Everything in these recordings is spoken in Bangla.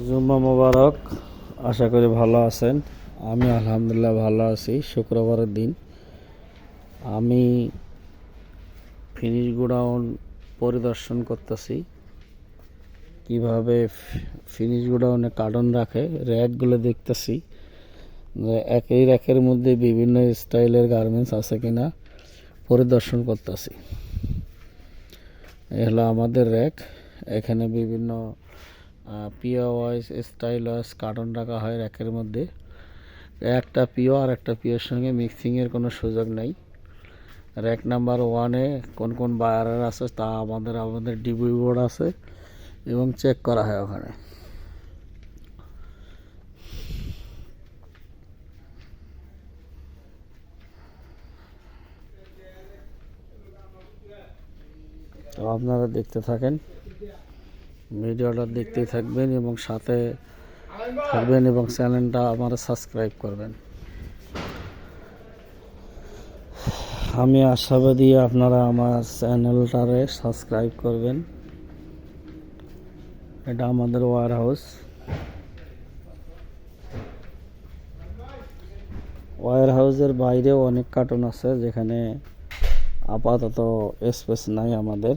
জুম্মা মোবারক। আশা করি ভালো আছেন। আমি আলহামদুলিল্লাহ ভালো আছি। শুক্রবারের দিন আমি ফিনিশ গোডাউন পরিদর্শন করতেছি, কিভাবে ফিনিশ গোডাউনে কার্টন রাখে, র্যাকগুলো দেখতেছি যে একই র্যাকের মধ্যে বিভিন্ন স্টাইলের গার্মেন্টস আছে কিনা পরিদর্শন করতেছি। এ হলো আমাদের র্যাক। এখানে বিভিন্ন পিও ওয়াইজ স্টাইল ওয়াইজ কার্টন রাখা হয় র্যাকের মধ্যে। একটা পিও আর একটা পিওর সঙ্গে মিক্সিংয়ের কোনো সুযোগ নেই। র্যাক নাম্বার 1-এ কোন কোন বায়ারের আছে তা আমাদের ডিবি বোর্ড আছে এবং চেক করা হয় ওখানে। তো আপনারা দেখতে থাকেন, ভিডিওটা দেখতেই থাকবেন এবং সাথে থাকবেন এবং চ্যানেলটা আমার সাবস্ক্রাইব করবেন। আমি আশাবাদী আপনারা আমার চ্যানেলটারে সাবস্ক্রাইব করবেন। এটা আমাদের ওয়্যার হাউস। ওয়্যার হাউসের বাইরেও অনেক কার্টন আছে যেখানে আপাতত স্পেস নাই আমাদের।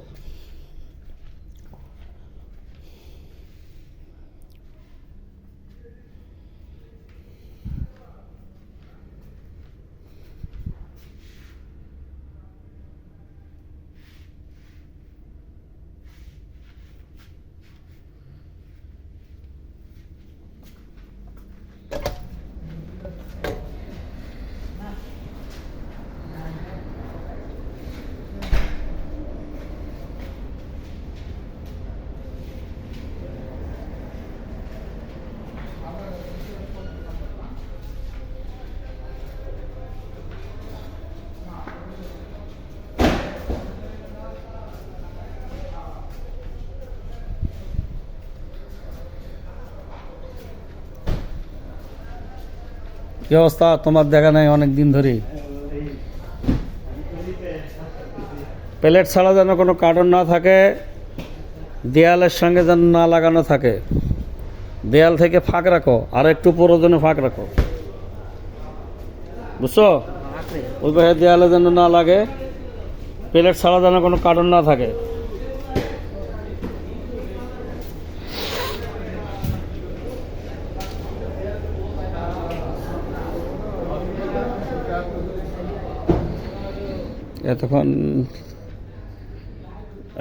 কি অবস্থা? তোমার দেখা নাই অনেক দিন ধরে। প্লেট ছাড়া যেন কোনো কার্টন না থাকে, দেয়ালের সঙ্গে যেন না লাগানো থাকে। দেয়াল থেকে ফাঁক রাখো, আর একটু প্রয়োজনে ফাঁক রাখো, বুঝছো? ওই পাশে দেয়ালে যেন না লাগে, প্লেট ছাড়া যেন কোনো কার্টন না থাকে।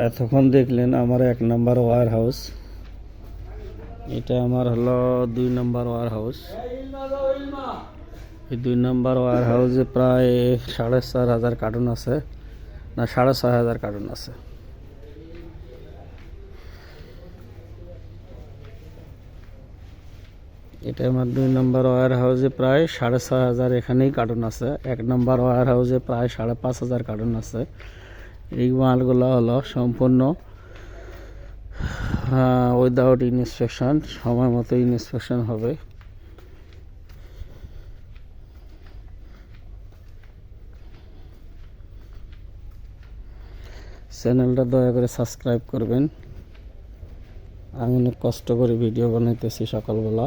এতক্ষণ দেখলেন আমার 1 নম্বর ওয়্যার হাউস। এটা আমার হলো 2 নম্বর ওয়্যার হাউস। এই 2 নম্বর ওয়্যার হাউসে প্রায় 4,500 কার্টন আছে, না 6,500 কার্টন আছে। এটা আমার 2 নম্বর ওয়্যার হাউসে প্রায় 6,500 এখানেই কার্টন আছে। 1 নম্বর ওয়্যার হাউসে প্রায় 5,500 কার্টন আছে। এই মালগুলো হলো সম্পূর্ণ উইদাউট ইন্সপেকশন, সময় মতো ইন্সপেকশন হবে। চ্যানেলটা দয়া করে সাবস্ক্রাইব করবেন। আমি অনেক কষ্ট করে ভিডিও বানাইতেছি সকালবেলা।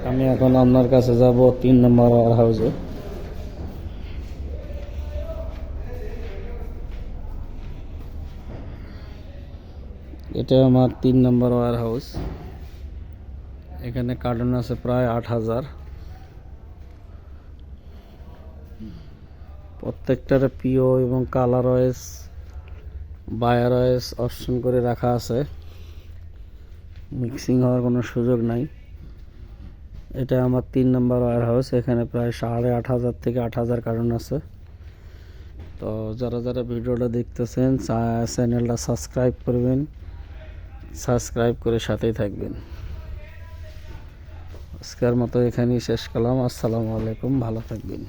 আমি এখন আপনার কাছে যাব 3 নম্বর ওয়্যার হাউসে। এটা আমার 3 নম্বর ওয়্যার হাউস। এখানে কার্টন আছে প্রায় 8,000। প্রত্যেকটার পিও এবং colour wise, buyer wise option করে রাখা আছে। মিক্সিং হওয়ার কোনো সুযোগ নাই। এটা আমার 3 নম্বর ওয়্যার হাউস। এখানে প্রায় 8,500 থেকে 8,000 কার্টন আছে। তো যারা যারা ভিডিওটা দেখতেছেন চ্যানেলটা সাবস্ক্রাইব করবেন, সাবস্ক্রাইব করে সাথেই থাকবেন। আজকের মতো এখানেই শেষ করলাম। আসসালামু আলাইকুম, ভালো থাকবেন।